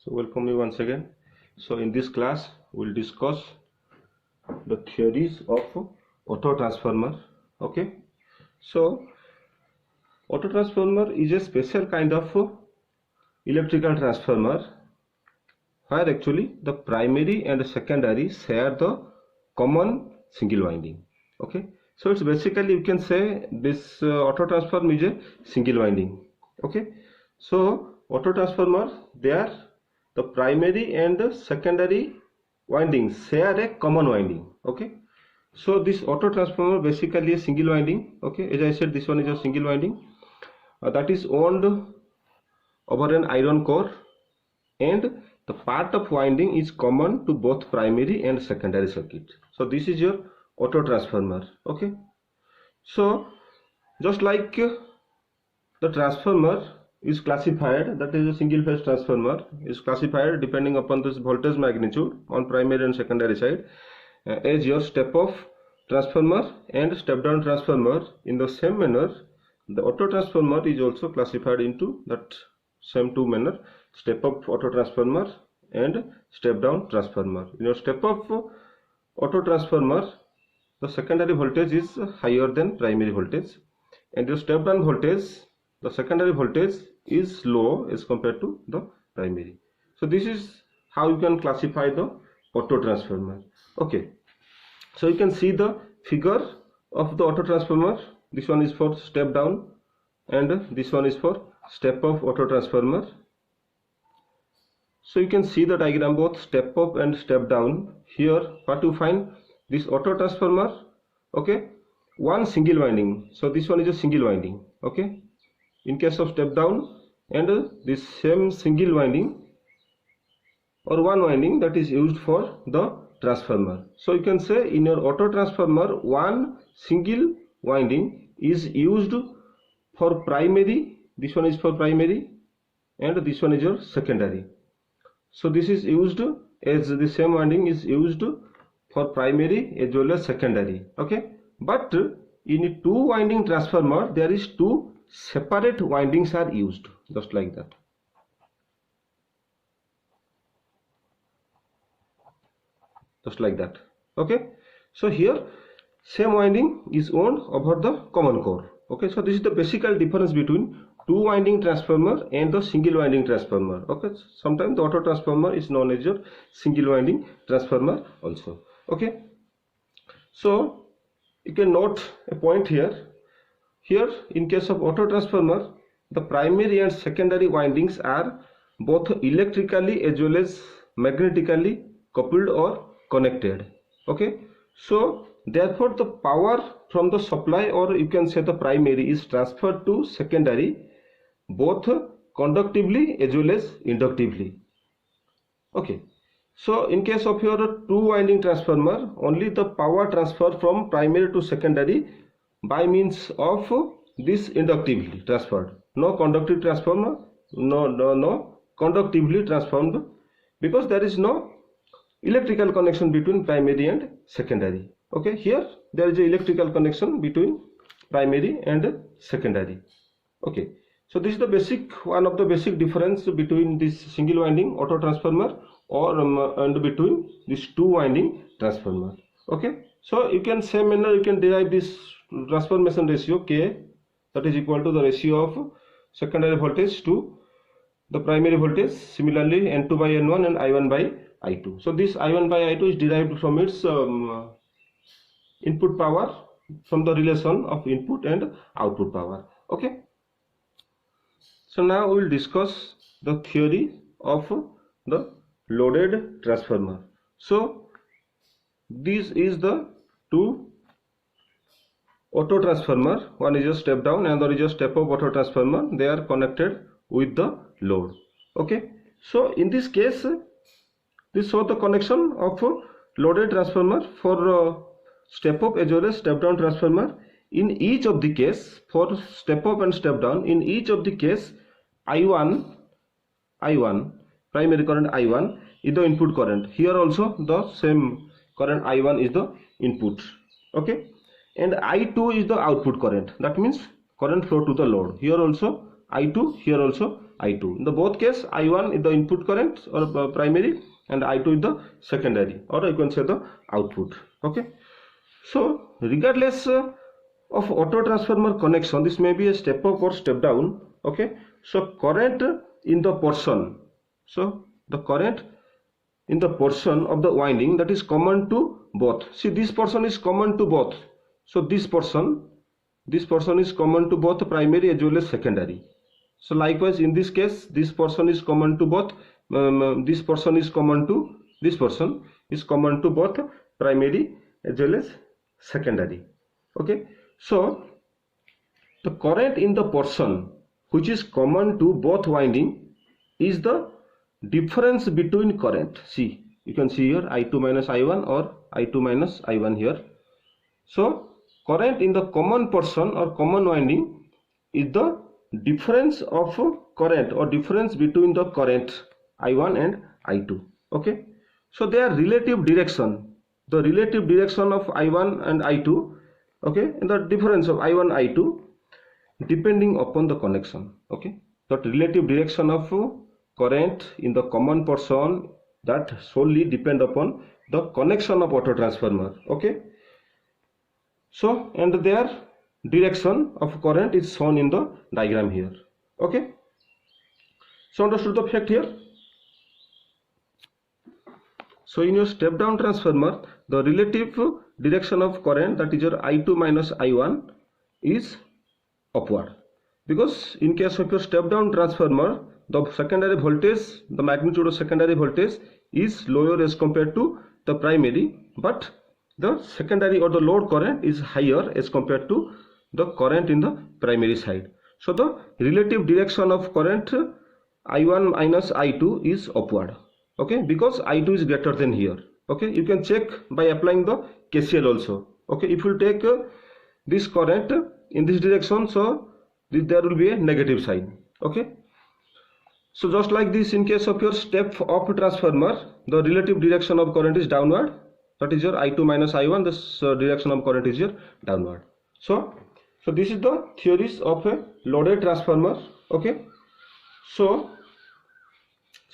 So welcome you once again. So in this class we'll discuss the theories of auto transformer. Okay. So auto transformer is a special kind of electrical transformer where actually the primary and secondary share the common single winding. Okay. So it's basically, you can say, this auto transformer is a single winding. Okay. So auto transformer, there the primary and the secondary windings share a common winding. Okay. So this auto transformer basically a single winding. Okay, as I said, this one is a single winding that is wound over an iron core, and the part of winding is common to both primary and secondary circuit. So this is your auto transformer. Okay. So just like the transformer is classified, that is a single phase transformer is classified depending upon this voltage magnitude on primary and secondary side as your step up transformer and step down transformer. In the same manner, the auto transformer is also classified into that same two manner: step up auto transformer and step down transformer. In your step up auto transformer, the secondary voltage is higher than primary voltage, and your step down voltage, the secondary voltage is low as compared to the primary. So this is how you can classify the auto transformer. Okay, so you can see the figure of the auto transformer. This one is for step down and this one is for step up auto transformer. So you can see the diagram, both step up and step down. Here what you find, this auto transformer, okay, one single winding. So this one is a single winding. Okay, in case of step down, and this same single winding or one winding that is used for the transformer. So you can say in your auto transformer, one single winding is used for primary. This one is for primary and this one is your secondary. So this is used as the same winding is used for primary as well as secondary. Okay, but in a two winding transformer, there is two separate windings are used, just like that. Just like that. Okay, so here same winding is wound over the common core. Okay, so this is the basic difference between two winding transformer and the single winding transformer. Okay, sometimes the auto transformer is known as your single winding transformer also. Okay, so you can note a point here. Here in case of auto transformer, the primary and secondary windings are both electrically as well as magnetically coupled or connected. Okay, so therefore the power from the supply, or you can say the primary, is transferred to secondary both conductively as well as inductively. Okay, so in case of your two winding transformer, only the power transfer from primary to secondary by means of this inductively transferred. No conductive transformer, no conductively transformed, because there is no electrical connection between primary and secondary. Okay, here there is a electrical connection between primary and secondary. Okay, so this is the basic, one of the basic difference between this single winding auto transformer or and between this two winding transformer. Okay, so you can same manner you can derive this transformation ratio K, that is equal to the ratio of secondary voltage to the primary voltage. Similarly, N2 by N1 and I1 by I2. So this I1 by I2 is derived from its input power, from the relation of input and output power. Okay, so now we will discuss the theory of the loaded transformer. So this is the two auto transformer, one is a step down and another is a step up auto transformer. They are connected with the load. Okay, so in this case, this shows the connection of loaded transformer for step up as well as step down transformer. In each of the case, for step up and step down, in each of the case, I1 primary current I1 is the input current. Here also the same current I1 is the input. Okay, and I2 is the output current. That means current flow to the load. Here also I2, here also I2. In the both case, I1 is the input current or primary, and I2 is the secondary, or you can say the output. Okay. So regardless of auto transformer connection, this may be a step up or step down. Okay. So current in the portion, so the current in the portion of the winding that is common to both. See, this portion is common to both. So this portion is common to both primary as well as secondary. So likewise in this case, this portion is common to both. This portion is common to this portion is common to both primary as well as secondary. Okay. So the current in the portion which is common to both winding is the difference between current. See, you can see here I2 minus I1 or I2 minus I1 here. So current in the common portion or common winding is the difference of current or difference between the current I1 and I2. Okay. So their relative direction, the relative direction of I1 and I2, okay, and the difference of I1 I2 depending upon the connection. Okay. The relative direction of current in the common portion that solely depend upon the connection of auto transformer. Okay. So and their direction of current is shown in the diagram here. Okay. So understood the fact here. So in your step down transformer, the relative direction of current, that is your I2 minus I1, is upward, because in case of your step down transformer, the secondary voltage, the magnitude of secondary voltage is lower as compared to the primary, but the secondary or the load current is higher as compared to the current in the primary side. So the relative direction of current I1 minus I2 is upward. Okay, because I2 is greater than here. Okay, you can check by applying the KCL also. Okay, if you take this current in this direction, so there will be a negative sign. Okay. So just like this, in case of your step up transformer, the relative direction of current is downward. That is your I2 minus I1. This direction of current is your downward. So this is the theories of a loaded transformer. Okay. So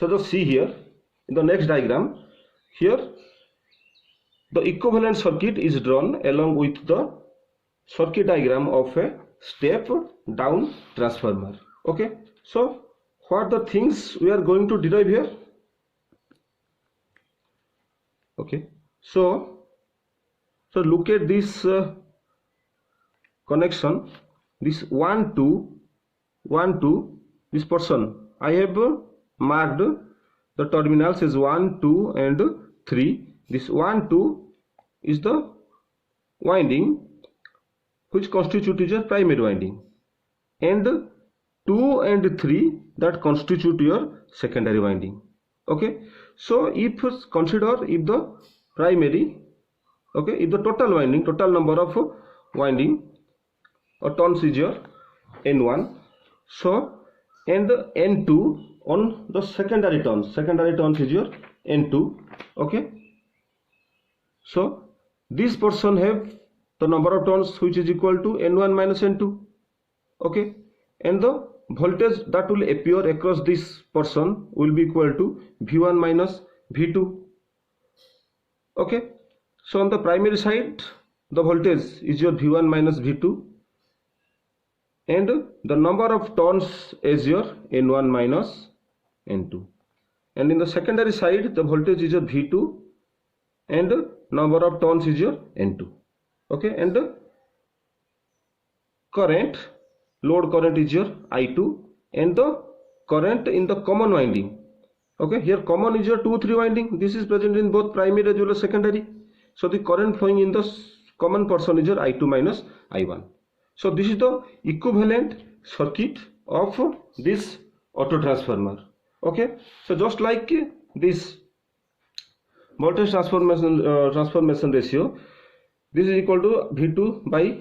just see here in the next diagram. Here the equivalent circuit is drawn along with the circuit diagram of a step down transformer. Okay. So what the things we are going to derive here? Okay. So look at this connection. This 1, 2, this portion I have marked the terminals as 1, 2 and 3. This 1, 2 is the winding which constitutes your primary winding, and 2 and 3 that constitute your secondary winding. Okay. So if consider if the primary, okay, if the total winding, total number of winding or turns is your N1, so and the N2 on the secondary turns is your N2. Okay. So this portion have the number of turns which is equal to N1 minus N2. Okay. And the voltage that will appear across this portion will be equal to V1 minus V2. Okay. So on the primary side, the voltage is your V1 minus V2, and the number of turns is your N1 minus N2. And in the secondary side, the voltage is your V2 and number of turns is your N2. Okay. And the current, load current is your I2, and the current in the common winding. Okay. Here common is your 2, 3 winding. This is present in both primary as well as secondary. So the current flowing in the common portion is your I2 minus I1. So this is the equivalent circuit of this auto transformer. Okay. So just like this voltage transformation ratio, this is equal to V2 by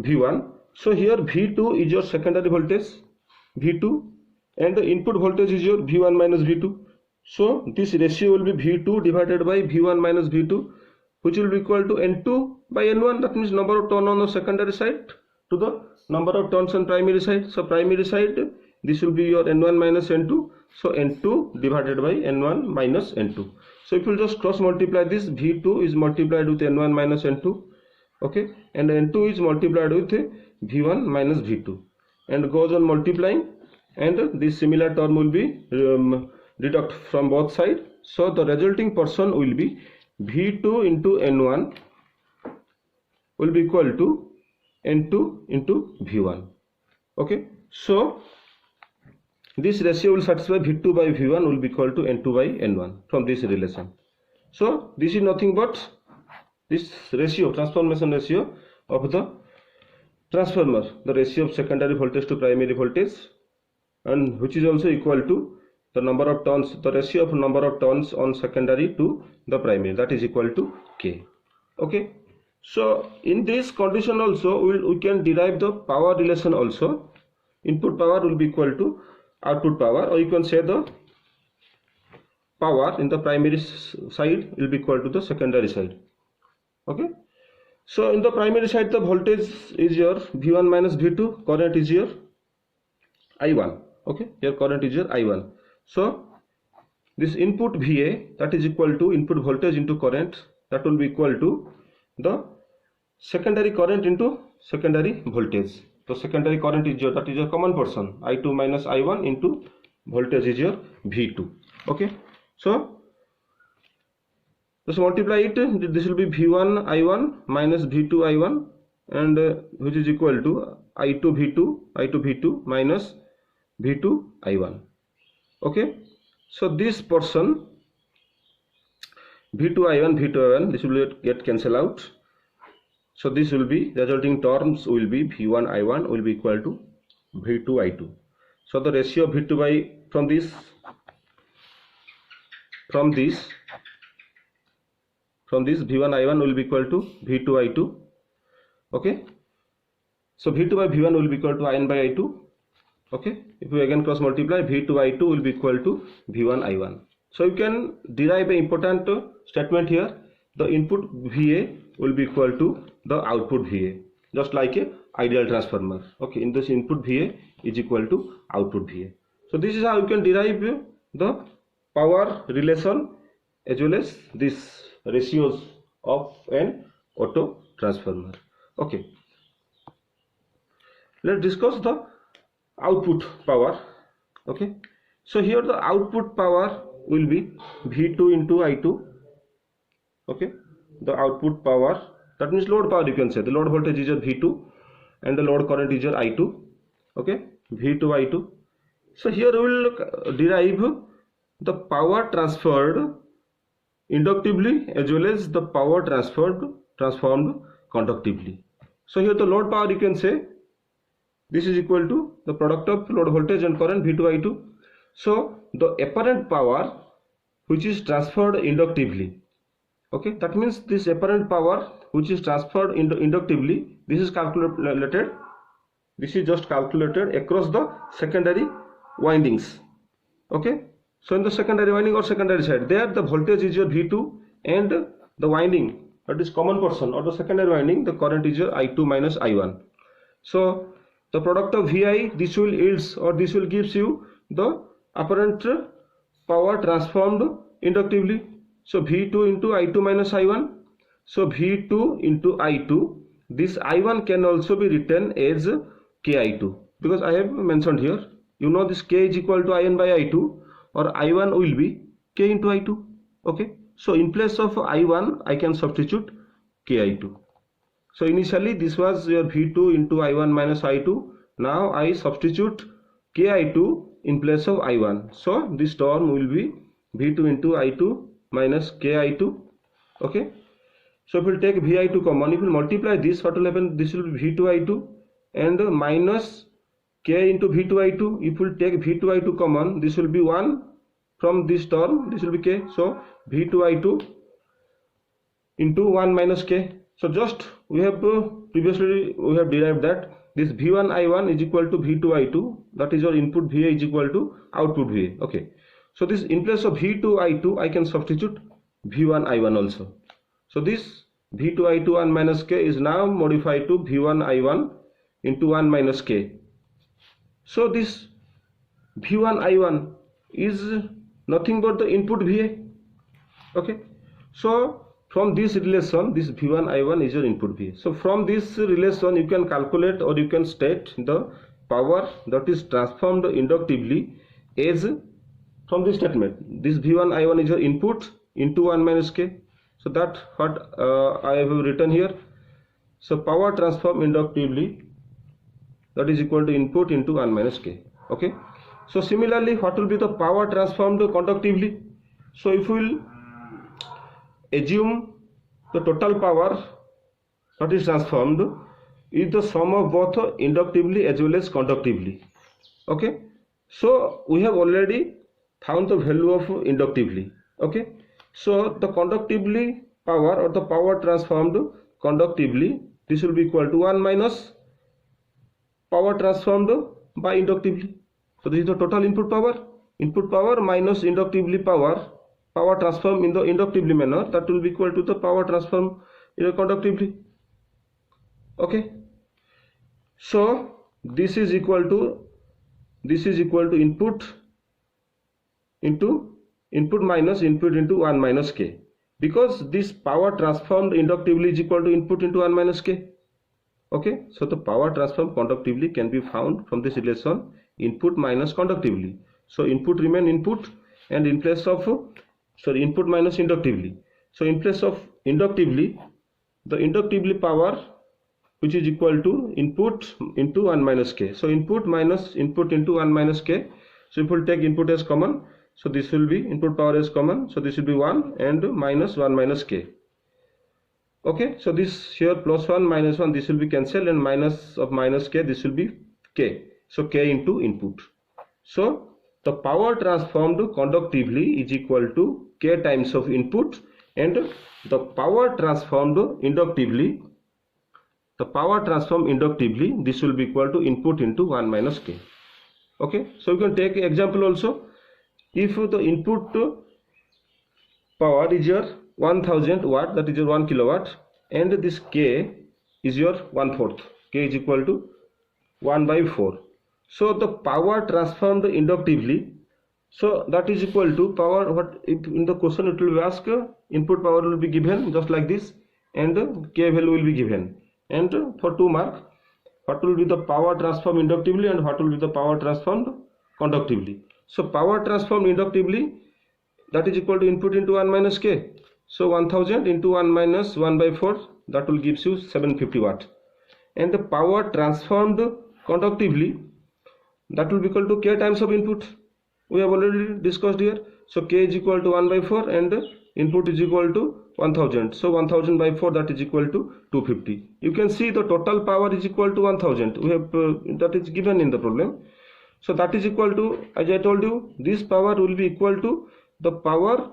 V1. So here V2 is your secondary voltage, V2, and the input voltage is your V1 minus V2. So this ratio will be V2 divided by V1 minus V2, which will be equal to N2 by N1. That means number of turns on the secondary side to the number of turns on primary side. So primary side, this will be your n1 minus n2. So n2 divided by n1 minus n2. So if you just cross multiply this, v2 is multiplied with n1 minus n2, okay, and n2 is multiplied with v1 minus v2, and goes on multiplying, and this similar term will be deduct from both sides. So the resulting portion will be v2 into n1 will be equal to n2 into v1. Okay, so this ratio will satisfy v2 by v1 will be equal to n2 by n1 from this relation. So this is nothing but this ratio, transformation ratio of the transformer, the ratio of secondary voltage to primary voltage, and which is also equal to the number of turns, the ratio of number of turns on secondary to the primary, that is equal to k. Okay, so in this condition also we can derive the power relation also. Input power will be equal to output power, or you can say the power in the primary side will be equal to the secondary side. Okay, so in the primary side the voltage is your v1 minus v2, current is your i1. Okay, your current is your i1. So this input va, that is equal to input voltage into current, that will be equal to the secondary current into secondary voltage. So secondary current is your, that is your common portion, i2 minus i1 into voltage is your v2. Okay, so just multiply it, this will be v1 i1 minus v2 i1, and which is equal to i2 v2 minus v2 i1. Okay, so this portion v2 i1 this will get cancel out. So this will be, the resulting terms will be v1 i1 will be equal to v2 i2. So the ratio of v2 by from this v1 i1 will be equal to v2 i2. Okay, so v2 by v1 will be equal to in by i2. Okay, if we again cross multiply, v2 i2 will be equal to v1 i1. So you can derive an important statement here. The input va will be equal to the output va, just like a ideal transformer. Okay, in this input va is equal to output va. So this is how you can derive the power relation as well as these ratios of an auto transformer. Okay, let's discuss the output power. Okay, so here the output power will be v2 into i2. Okay, the output power, that means load power, you can say the load voltage is your v2 and the load current is your i2. Okay, v2 i2. So here we will derive the power transferred inductively as well as the power transformed conductively. So here the load power, you can say this is equal to the product of load voltage and current v2 i2. So the apparent power which is transferred inductively, okay, that means this apparent power which is transferred inductively, this is calculated, this is just calculated across the secondary windings. Okay, so in the secondary winding or secondary side, there the voltage is your v2 and the winding, that is common portion or the secondary winding, the current is your i2 minus i1. So the product of vi, this will yields or this will gives you the apparent power transformed inductively. So v2 into i2 minus i1. So v2 into i2, this i1 can also be written as ki2, because I have mentioned here, you know, this k is equal to in by i2, or i1 will be k into i2. Okay, so in place of i1 I can substitute ki2. So initially this was your v2 into i1 minus i2. Now I substitute ki2 in place of i1. So this term will be v2 into i2 minus ki2. Okay, so if we take vi2 common, if we multiply this, what will happen? This will be v2 i2 and minus k into v2 i2. If we take v2 i2 common, this will be 1 from this term, this will be k. So v2 i2 into 1 minus k. So just we have previously we have derived that this v1 i1 is equal to v2 i2, that is your input va is equal to output va. Okay, so this in place of v2 i2 I can substitute v1 i1 also. So this v2 i2 1 minus k is now modified to v1 i1 into 1 minus k. So this V1 I1 is nothing but the input VA. Okay, so from this relation, this V1 I1 is your input VA. So from this relation you can calculate or you can state the power that is transformed inductively as, from this statement, this V1 I1 is your input into 1 minus K. So that what I have written here. So power transformed inductively, that is equal to input into 1 minus K. Okay, so similarly what will be the power transformed conductively? So if we will assume the total power that is transformed is the sum of both inductively as well as conductively. Okay, so we have already found the value of inductively. Okay, so the conductively power or the power transformed conductively, this will be equal to 1 minus power transformed by inductively. So this is the total input power minus inductively power transformed in the inductively manner, that will be equal to the power transformed in the conductively. Okay, so this is equal to input into input minus input into 1 minus K, because this power transformed inductively is equal to input into 1 minus K. Okay, so the power transformed conductively can be found from this relation input minus conductively. So input remain input, and in place of input minus inductively. So in place of inductively, the inductively power, which is equal to input into 1 minus K. So input minus input into 1 minus K. So if we take input as common, so this will be input power as common, so this will be 1 and minus 1 minus K. Okay, so this here plus 1 minus 1, this will be cancelled, and minus of minus K, this will be K. So K into input. So the power transformed conductively is equal to K times of input, and the power transformed inductively, this will be equal to input into 1 minus K. Okay, so you can take an example also. If the input power is your 1000 watt, that is your 1 kilowatt, and this K is your 1/4, K is equal to 1 by 4. So the power transformed inductively, so that is equal to power, what if in the question it will be asked, input power will be given just like this, and K value will be given, and for 2 mark, what will be the power transformed inductively and what will be the power transformed conductively. So power transformed inductively, that is equal to input into 1 minus K. So 1000 into 1 minus 1 by 4, that will gives you 750 watt. And the power transformed conductively, that will be equal to K times of input. We have already discussed here. So K is equal to 1 by 4 and input is equal to 1000. So 1000 by 4, that is equal to 250. You can see the total power is equal to 1000. We have that is given in the problem. So that is equal to, as I told you, this power will be equal to the power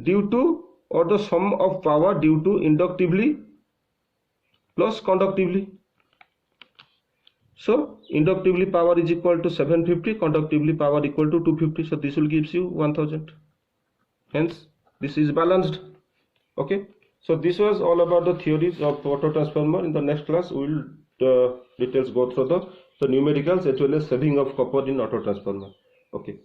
due to, or the sum of power due to inductively plus conductively. So inductively power is equal to 750, conductively power equal to 250. So this will gives you 1000. Hence this is balanced. Okay, so this was all about the theories of auto transformer. In the next class we will details go through the numericals as well as saving of copper in auto transformer. Okay.